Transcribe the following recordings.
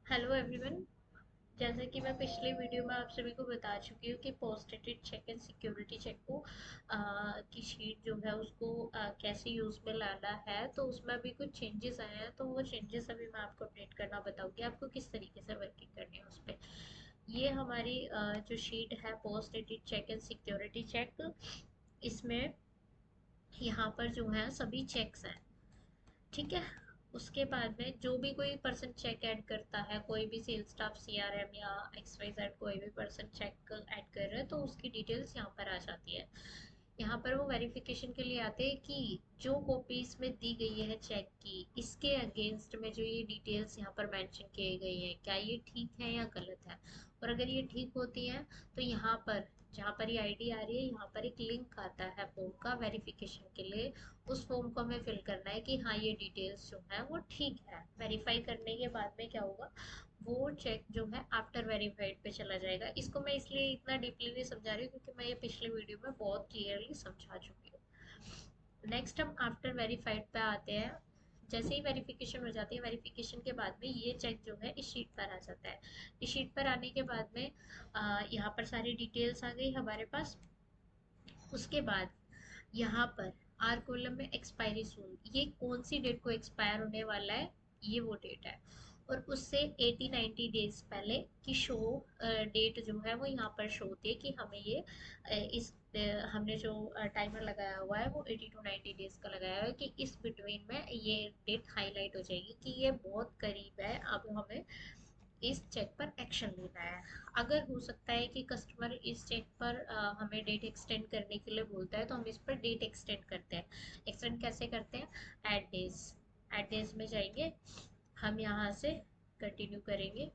Hello everyone. जैसे कि मैं पिछले वीडियो में आप सभी को बता चुकी हूँ कि post dated cheque and security cheque को की शीट जो है उसको कैसे यूज़ में लाना है, तो उसमें अभी कुछ चेंजेस आए हैं। तो वो चेंजेस अभी मैं आपको अपडेट करना बताऊंगी आपको किस तरीके से वर्किंग करनी है उस पर। ये हमारी जो शीट है post dated cheque and security cheque, इसमें यहाँ पर जो है सभी चेक्स हैं। ठीक है। उसके बाद में जो भी कोई पर्सन चेक ऐड करता है, कोई भी सेल्स स्टाफ, सीआरएम या एक्सवाईजेड कोई भी पर्सन चेक ऐड कर रहा है, तो उसकी डिटेल्स यहाँ पर आ जाती है। यहाँ पर वो वेरिफिकेशन के लिए आते हैं कि जो कॉपी इसमें दी गई है चेक की, इसके अगेंस्ट में जो ये डिटेल्स यहाँ पर मेंशन किए गई हैं, क्या ये ठीक है या गलत है। और अगर ये ठीक होती हैं तो यहाँ पर जहाँ पर ये आईडी आ रही है, यहाँ पर एक लिंक आता है फॉर्म का वेरिफिकेशन के लिए। उस फॉर्म को हमें फिल करना है कि हाँ ये डिटेल्स जो है वो ठीक है। वेरीफाई करने के बाद में क्या होगा, वो चेक जो है आफ्टर वेरीफाइड पे चला जाएगा। इसको मैं इसलिए इतना डीपली नहीं समझा रही हूँ क्योंकि मैं ये पिछले वीडियो में बहुत क्लियरली समझा चुकी हूँ। नेक्स्ट हम आफ्टर वेरीफाइड पे आते हैं। जैसे ही वेरिफिकेशन हो जाती है, वेरिफिकेशन के बाद में ये चेक जो है इस शीट पर आ जाता है। इस शीट पर आने के बाद में यहाँ पर सारी डिटेल्स आ गई हमारे पास। उसके बाद यहाँ पर आर कॉलम में एक्सपायरी सून, ये कौन सी डेट को एक्सपायर होने वाला है, ये वो डेट है। और उससे 80-90 डेज पहले की शो डेट जो है वो यहाँ पर शो होती है कि हमें ये हमने जो टाइमर लगाया हुआ है वो 80 to 90 डेज का लगाया हुआ है कि इस बिटवीन में ये डेट हाईलाइट हो जाएगी कि ये बहुत करीब है, अब हमें इस चेक पर एक्शन लेना है। अगर हो सकता है कि कस्टमर इस चेक पर हमें डेट एक्सटेंड करने के लिए बोलता है, तो हम इस पर डेट एक्सटेंड करते हैं। एक्सटेंड कैसे करते हैं, एड डेज। एड डेज में जाएंगे, हम यहाँ से कंटिन्यू करेंगे।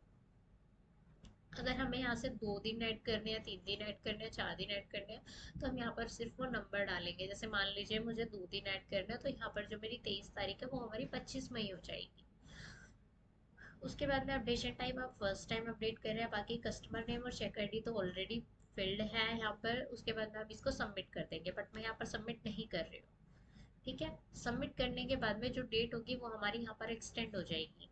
अगर हमें यहाँ से 2 दिन ऐड करने हैं, 3 दिन ऐड करने हैं, 4 दिन ऐड करने हैं, तो हम यहाँ पर सिर्फ वो नंबर डालेंगे। जैसे मान लीजिए मुझे 2 दिन ऐड करना है, तो यहाँ पर जो मेरी 23 तारीख है वो हमारी 25 मई हो जाएगी। उसके बाद में अपडेशन टाइम आप फर्स्ट टाइम अपडेट कर रहे हैं, बाकी कस्टमर नेम और चेक आईडी तो ऑलरेडी फिल्ड है यहाँ पर। उसके बाद में आप इसको सबमिट कर देंगे, बट मैं यहाँ पर सबमिट नहीं कर रही हूँ। ठीक है। सबमिट करने के बाद में जो डेट होगी वो हमारी यहाँ पर एक्सटेंड हो जाएगी।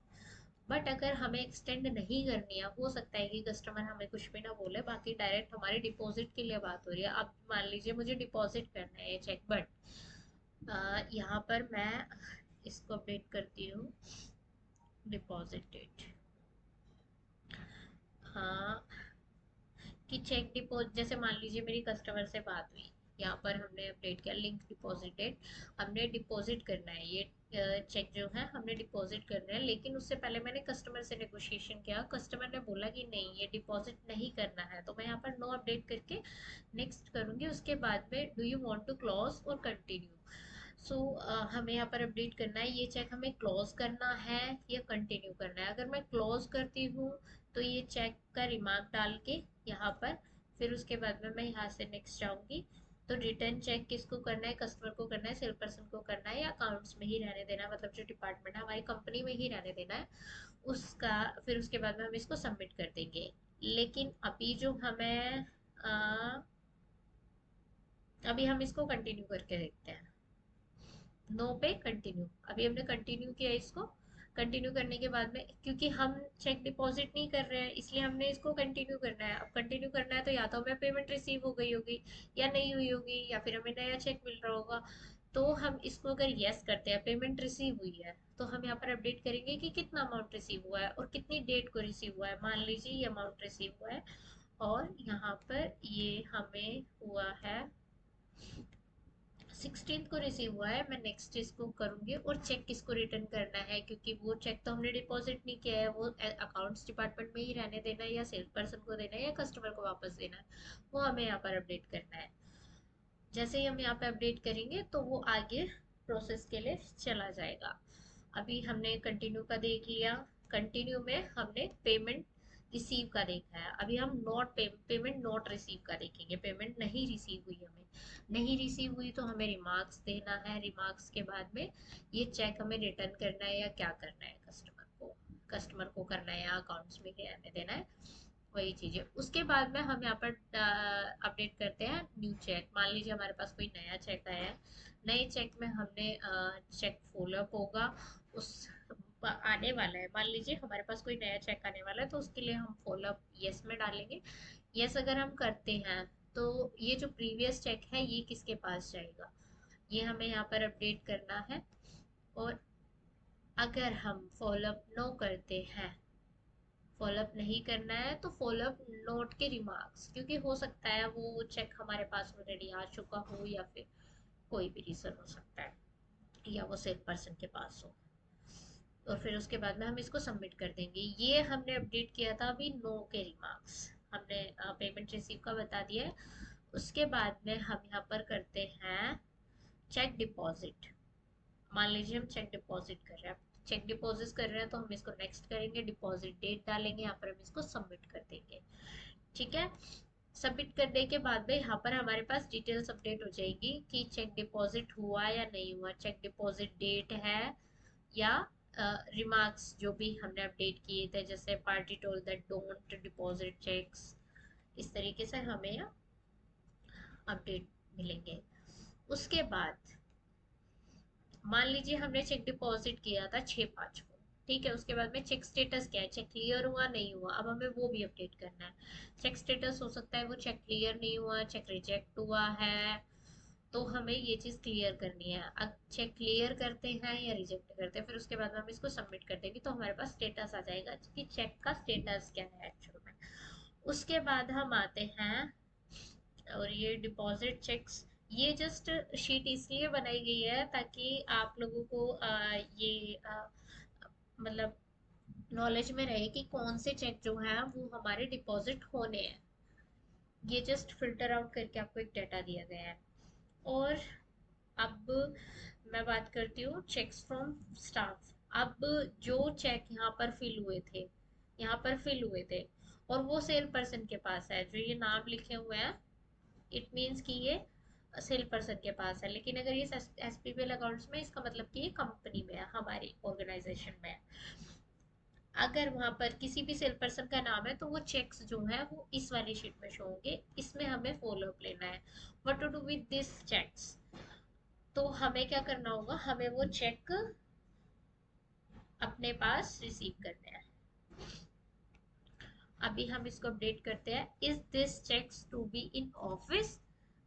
बट अगर हमें एक्सटेंड नहीं करनी है, हो सकता है कि कस्टमर हमें कुछ भी ना बोले, बाकी डायरेक्ट हमारे डिपॉजिट के लिए बात हो रही है। अब मान लीजिए मुझे डिपॉजिट करना है ये चेक, बट यहाँ पर मैं इसको अपडेट करती हूँ, डिपॉजिट डेट। हाँ, कि चेक डिपॉजिट, जैसे मान लीजिए मेरी कस्टमर से बात हुई, यहाँ पर हमने अपडेट किया लिंक डिपॉजिटेड। हमने डिपॉजिट करना है ये चेक जो है हमने डिपॉजिट करना है, लेकिन उससे पहले मैंने कस्टमर से नेगोशिएशन किया। कस्टमर ने बोला कि नहीं ये डिपॉजिट नहीं करना है, तो मैं यहाँ पर नो अपडेट करके नेक्स्ट करूँगी। उसके बाद में do you want to close और कंटिन्यू। सो हमें यहाँ पर अपडेट करना है ये चेक हमें क्लोज करना है या कंटिन्यू करना है। अगर मैं क्लोज करती हूँ तो ये चेक का रिमार्क डाल के यहाँ पर, फिर उसके बाद में मैं यहाँ से नेक्स्ट जाऊंगी। तो रिटर्न चेक किसको करना है, कस्टमर को करना है, सेल पर्सन को करना है, या अकाउंट्स में ही रहने देना है, मतलब जो डिपार्टमेंट है हमारी कंपनी में ही रहने देना है उसका। फिर उसके बाद में हम इसको सबमिट कर देंगे। लेकिन अभी जो हमें अभी हम इसको कंटिन्यू करके देखते हैं। नो पे कंटिन्यू, अभी हमने कंटिन्यू किया इसको। कंटिन्यू करने के बाद में, क्योंकि हम चेक डिपॉजिट नहीं कर रहे हैं इसलिए हमने इसको कंटिन्यू करना है। अब कंटिन्यू करना है तो या तो हमें पेमेंट रिसीव हो गई होगी या नहीं हुई होगी, या फिर हमें नया चेक मिल रहा होगा। तो हम इसको अगर यस करते हैं पेमेंट रिसीव हुई है, तो हम यहाँ पर अपडेट करेंगे कि कितना अमाउंट रिसीव हुआ है और कितनी डेट को रिसीव हुआ है। मान लीजिए ये अमाउंट रिसीव हुआ है और यहाँ पर ये हमें हुआ है 16 को रिसीव हुआ है। मैं नेक्स्ट इसको करूंगी। और चेक किसको रिटर्न करना है, क्योंकि वो चेक तो हमने डिपॉजिट नहीं किया है, वो अकाउंट्स डिपार्टमेंट में ही रहने देना है, या सेल्स पर्सन को देना है, या कस्टमर को वापस देना है, वो हमें यहाँ पर अपडेट करना है। जैसे ही हम यहाँ पे अपडेट करेंगे तो वो आगे प्रोसेस के लिए चला जाएगा। अभी हमने कंटिन्यू का देख लिया। कंटिन्यू में हमने पेमेंट रिसीव का देखा है। अभी हम नॉट पेमेंट नॉट रिसीव का देखेंगे। पेमेंट नहीं रिसीव हुई, हमें नहीं रिसीव हुई तो हमें रिमार्क्स देना है। रिमार्क्स के बाद में ये चेक हमें रिटर्न करना है या क्या करना है, कस्टमर को करना है या अकाउंट्स में रहने देना है, वही चीज़ है। उसके बाद में हम यहाँ पर अपडेट करते हैं न्यू चेक। मान लीजिए हमारे पास कोई नया चेक आया है। नए चेक में हमने चेक फॉलोअप होगा। उस आने वाला है, मान लीजिए हमारे पास कोई नया चेक आने वाला है, तो उसके लिए हम फॉलो अप यस में डालेंगे। यस अगर हम करते हैं तो ये जो प्रीवियस चेक है ये किसके पास जाएगा, ये हमें यहाँ पर अपडेट करना है। और अगर हम फॉलो अप नो करते हैं, फॉलोअप नहीं करना है, तो फॉलोअप नोट के रिमार्क्स, क्योंकि हो सकता है वो चेक हमारे पास ऑलरेडी आ चुका हो या फिर कोई भी रीजन हो सकता है, या वो सेल पर्सन के पास हो। और फिर उसके बाद में हम इसको सबमिट कर देंगे। ये हमने अपडेट किया था अभी नो के रिमार्क्स, हमने पेमेंट रिसीव का बता दिया है। उसके बाद में हम यहाँ पर करते हैं चेक डिपॉजिट। मान लीजिए हम चेक डिपॉजिट कर रहे हैं, चेक डिपॉजिट कर रहे हैं तो हम इसको नेक्स्ट करेंगे, डिपॉजिट डेट डालेंगे, यहाँ पर हम इसको सबमिट कर देंगे। ठीक है, सबमिट करने के बाद में यहाँ पर हमारे पास डिटेल्स अपडेट हो जाएगी कि चेक डिपॉजिट हुआ या नहीं हुआ, चेक डिपॉजिट डेट है या रिमार्क्स जो भी हमने अपडेट किए थे, जैसे party told that don't deposit cheques, इस तरीके से हमें अपडेट मिलेंगे। उसके बाद मान लीजिए हमने चेक डिपॉजिट किया था 6/5 को, ठीक है, उसके बाद में चेक स्टेटस क्या है, चेक क्लियर हुआ नहीं हुआ, अब हमें वो भी अपडेट करना है। चेक स्टेटस हो सकता है वो चेक क्लियर नहीं हुआ, चेक रिजेक्ट हुआ है, तो हमें ये चीज़ क्लियर करनी है। अब चेक क्लियर करते हैं या रिजेक्ट करते हैं, फिर उसके बाद हम इसको सबमिट कर देंगे, तो हमारे पास स्टेटस आ जाएगा कि चेक का स्टेटस क्या है एक्चुअल में। उसके बाद हम आते हैं, और ये डिपॉजिट चेक्स, ये जस्ट शीट इसलिए बनाई गई है ताकि आप लोगों को ये मतलब नॉलेज में रहे कि कौन से चेक जो है वो हमारे डिपॉजिट होने हैं। ये जस्ट फिल्टर आउट करके आपको एक डाटा दिया गया है। और अब मैं बात करती हूँ चेक्स फ्रॉम स्टाफ। अब जो चेक यहाँ पर फिल हुए थे, यहाँ पर फिल हुए थे और वो सेल पर्सन के पास है, जो ये नाम लिखे हुए हैं, इट मीन्स कि ये सेल पर्सन के पास है। लेकिन अगर ये एसपीपीएल अकाउंट्स में, इसका मतलब कि ये कंपनी में है, हमारी ऑर्गेनाइजेशन में है। अगर वहां पर किसी भी सेल पर्सन का नाम है तो वो चेक्स जो है वो इस वाली शीट में शो होंगे, इसमें हमें फॉलो अप लेना है। What to do with this cheques, तो हमें क्या करना होगा, हमें वो चेक अपने पास रिसीव करने हैं। अभी हम इसको अपडेट करते हैं, is this cheques to be in office,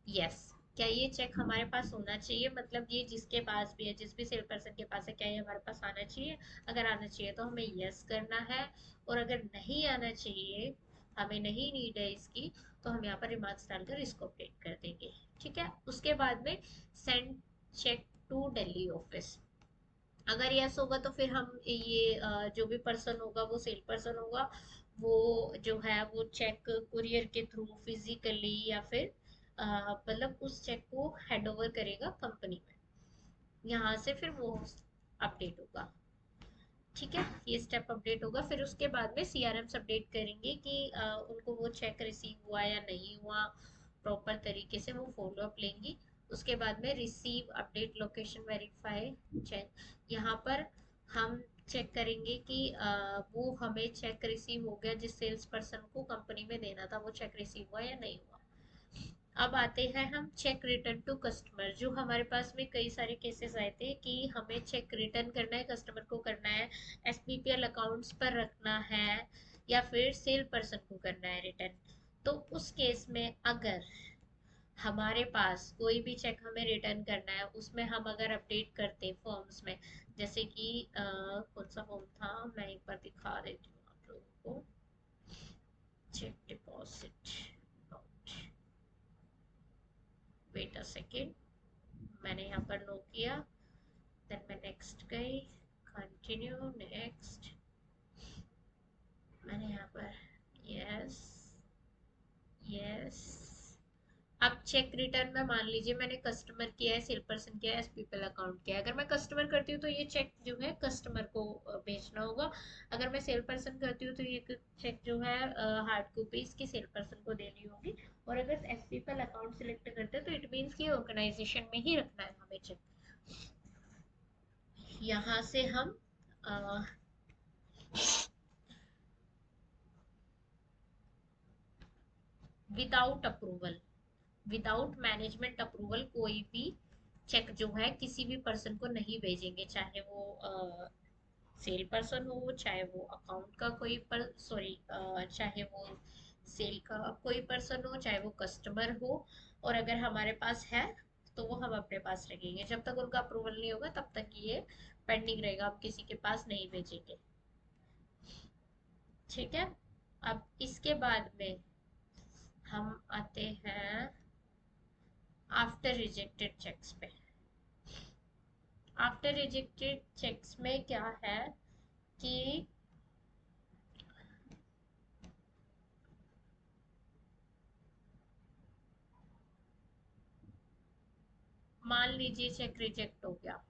yes. क्या ये चेक हमारे पास होना चाहिए, मतलब ये जिसके पास भी है, जिस भी सेल पर्सन के पास है, क्या ये हमारे पास आना चाहिए। अगर आना चाहिए तो हमें यस करना है, और अगर नहीं आना चाहिए, हमें नहीं नीड है इसकी, तो हम यहाँ पर रिमार्क्स डालकर इसको अपडेट कर देंगे। ठीक है, उसके बाद में send cheque to Delhi office. अगर यस होगा तो फिर हम ये जो भी पर्सन होगा वो सेल पर्सन होगा, वो जो है वो चेक कुरियर के थ्रू फिजिकली या फिर मतलब उस चेक को हैंड ओवर करेगा कंपनी में, यहाँ से फिर वो अपडेट होगा। ठीक है, ये स्टेप अपडेट होगा। फिर उसके बाद में सीआरएम अपडेट करेंगे कि उनको वो चेक रिसीव हुआ या नहीं हुआ, प्रॉपर तरीके से वो फॉलो अप लेंगी। उसके बाद में receive update location verify cheque, यहाँ पर हम चेक करेंगे कि वो हमें चेक रिसीव हो गया, जिस सेल्स पर्सन को कंपनी में देना था वो चेक रिसीव हुआ या नहीं हुआ। अब आते हैं हम चेक रिटर्न टू कस्टमर। जो हमारे पास में कई सारे केसेस आए थे कि हमें चेक रिटर्न करना है, कस्टमर को करना है, एसपीपीएल अकाउंट्स पर रखना है, या फिर सेल पर्सन को करना है रिटर्न। तो उस केस में अगर हमारे पास कोई भी चेक हमें रिटर्न करना है, उसमें हम अगर अपडेट करते हैं फॉर्म्स में, जैसे कि कौन सा फॉर्म था, मैं एक बार दिखा देती हूँ आप लोगों को। Cheque deposit, wait a second, मैंने यहाँ पर नो किया, देन मैं नेक्स्ट गई, कंटिन्यू, नेक्स्ट, मैंने यहाँ पर यस, यस। अब चेक रिटर्न में मान लीजिए मैंने कस्टमर किया है, सेल पर्सन किया है, एस पीपल अकाउंट किया है। अगर मैं कस्टमर करती हूँ तो ये चेक जो है कस्टमर को भेजना होगा। अगर मैं सेल पर्सन करती हूँ तो ये चेक जो है हार्ड कॉपी इसकी सेल पर्सन को देनी होगी। और अगर एस पीपल अकाउंट सिलेक्ट करते हैं तो इट मीन्स कि ऑर्गेनाइजेशन में ही रखना है हमें चेक। यहाँ से हम without approval, without management approval कोई भी चेक जो है किसी भी पर्सन को नहीं भेजेंगे, चाहे वो सेल पर्सन हो, चाहे वो अकाउंट का कोई पर सॉरी चाहे वो सेल का कोई पर्सन हो, चाहे वो कस्टमर हो, और अगर हमारे पास है तो वो हम अपने पास रखेंगे। जब तक उनका अप्रूवल नहीं होगा तब तक ये पेंडिंग रहेगा, हम किसी के पास नहीं भेजेंगे। ठीक है। अब इसके बाद में हम आते हैं आफ्टर रिजेक्टेड चेक्स पे। आफ्टर रिजेक्टेड चेक्स में क्या है कि मान लीजिए चेक रिजेक्ट हो गया,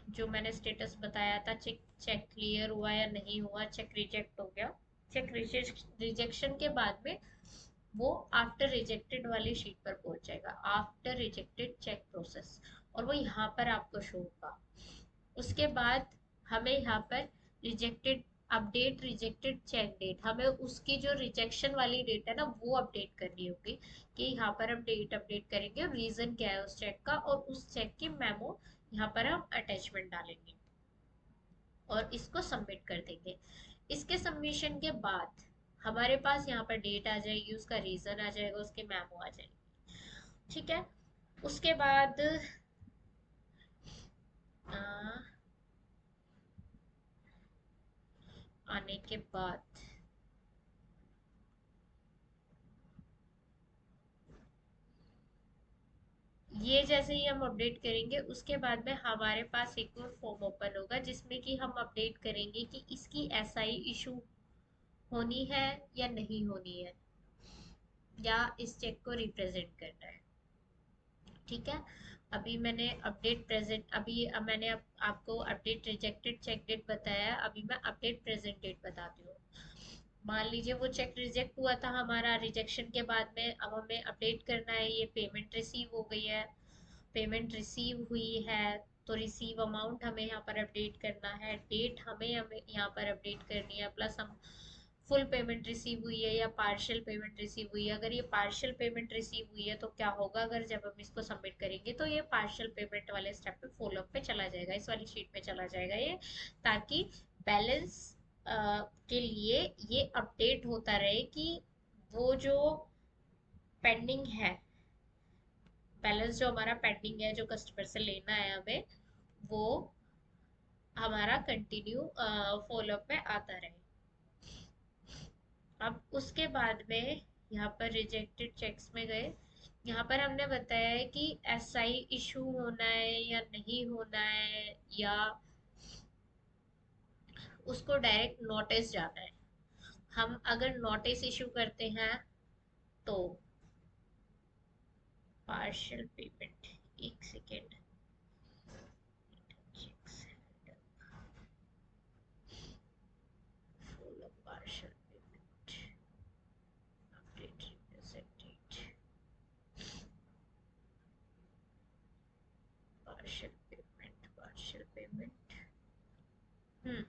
जो मैंने स्टेटस बताया था, चेक चेक क्लियर हुआ या नहीं हुआ, चेक रिजेक्ट हो गया। चेक रिजेक्शन के बाद में वो आफ्टर रिजेक्टेड वाली शीट पर पहुंच जाएगा, आफ्टर रिजेक्टेड चेक प्रोसेस, और वो यहाँ पर आपको शो होगा। उसके बाद हमें यहाँ पर rejected update rejected cheque date, हमें उसकी जो रिजेक्शन वाली डेट है ना वो अपडेट करनी होगी, कि यहाँ पर हम डेट अपडेट करेंगे और रीजन क्या है उस चेक का, और उस चेक की मेमो यहाँ पर हम अटैचमेंट डालेंगे और इसको सबमिट कर देंगे। इसके सबमिशन के बाद हमारे पास यहाँ पर डेट आ जाएगी, उसका रीजन आ जाएगा, उसके मेमो आ जाएगी। ठीक है। उसके बाद आ, आने के बाद ये जैसे ही हम अपडेट करेंगे उसके बाद में हमारे पास एक और फॉर्म ओपन होगा, जिसमें कि हम अपडेट करेंगे कि इसकी एसआई इशू होनी है या नहीं होनी है, या इस चेक को रिप्रेजेंट करना है। ठीक है। अभी मैंने अपडेट प्रेजेंट अभी मैंने आपको अपडेट रिजेक्टेड चेक डेट बताया, अभी मैं अपडेट प्रेजेंट डेट बताती हूँ। मान लीजिए वो चेक रिजेक्ट हुआ था हमारा, रिजेक्शन के बाद में अब हमें अपडेट करना है, ये पेमेंट रिसीव हो गई है, पेमेंट रिसीव हुई है, तो रिसीव अमाउंट हमें यहाँ पर अपडेट करना है, डेट हमें हमें यहाँ पर अपडेट करनी है, प्लस हम फुल पेमेंट रिसीव हुई है या पार्शियल पेमेंट रिसीव हुई है। अगर ये पार्शियल पेमेंट रिसीव हुई है तो क्या होगा, अगर जब हम इसको सबमिट करेंगे तो ये पार्शियल पेमेंट वाले स्टेप पे फॉलो अप पे चला जाएगा, इस वाली शीट में चला जाएगा ये, ताकि बैलेंस के लिए ये अपडेट होता रहे कि वो जो पेंडिंग है, बैलेंस जो हमारा पेंडिंग है जो कस्टमर से लेना है हमें, वो हमारा कंटिन्यू फॉलो अप में आता रहे। अब उसके बाद में यहाँ पर रिजेक्टेड चेक्स में गए, यहाँ पर हमने बताया है कि एसआई इशू होना है या नहीं होना है, या उसको डायरेक्ट नोटिस जाना है। हम अगर नोटिस इशू करते हैं तो पार्शियल पेमेंट, एक second, full partial payment, update represented, partial payment, partial payment. Hmm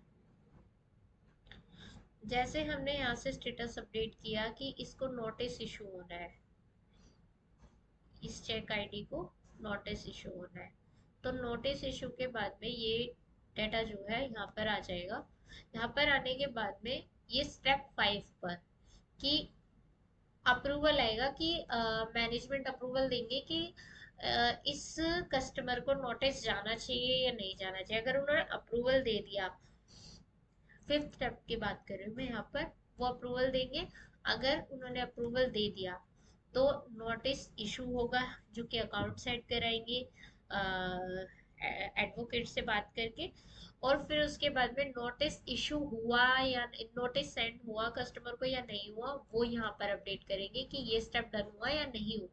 जैसे हमने यहाँ से स्टेटस अपडेट किया कि इसको नोटिस इशू होना है, इस चेक आईडी को नोटिस इशू होना है, तो नोटिस इशू के बाद में ये डेटा जो है यहाँ पर आ जाएगा। यहाँ पर आने के बाद में ये स्टेप 5 पर कि अप्रूवल आएगा, कि मैनेजमेंट अप्रूवल देंगे कि इस कस्टमर को नोटिस जाना चाहिए या नहीं जाना चाहिए। अगर उन्होंने अप्रूवल दे दिया, फिफ्थ स्टेप की बात कर रही हूँ मैं यहाँ पर, वो अप्रूवल देंगे। अगर उन्होंने अप्रूवल दे दिया तो नोटिस इशू होगा, जो कि अकाउंट सेट कराएंगे एडवोकेट से बात करके, और फिर उसके बाद में नोटिस इशू हुआ या नोटिस सेंड हुआ कस्टमर को या नहीं हुआ, वो यहाँ पर अपडेट करेंगे कि ये स्टेप डन हुआ या नहीं हुआ।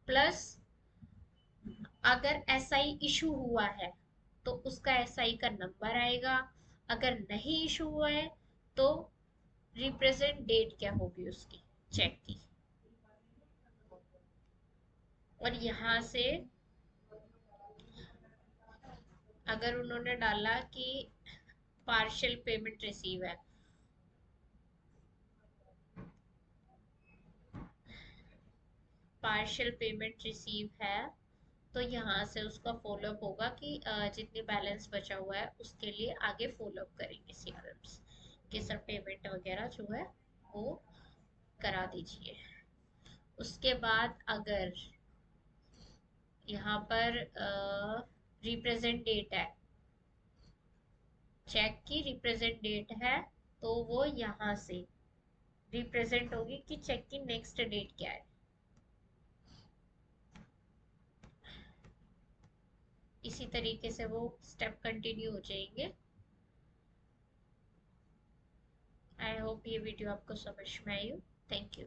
प्लस अगर एसआई इशू हुआ है तो उसका एसआई का नंबर आएगा, अगर नहीं इशू हुआ है तो रिप्रेजेंट डेट क्या होगी उसकी चेक की। और यहाँ से अगर उन्होंने डाला कि पार्शियल पेमेंट रिसीव है, पार्शियल पेमेंट रिसीव है, तो यहाँ से उसका फॉलोअप होगा कि जितनी बैलेंस बचा हुआ है उसके लिए आगे फॉलोअप करेंगे सीआरएम्स कि सर पेमेंट वगैरह जो है वो करा दीजिए। उसके बाद अगर यहाँ पर रिप्रेजेंट डेट है, चेक की रिप्रेजेंट डेट है, तो वो यहाँ से रिप्रेजेंट होगी कि चेक की नेक्स्ट डेट क्या है। इसी तरीके से वो स्टेप कंटिन्यू हो जाएंगे। आई होप ये वीडियो आपको समझ में आई हो। Thank you.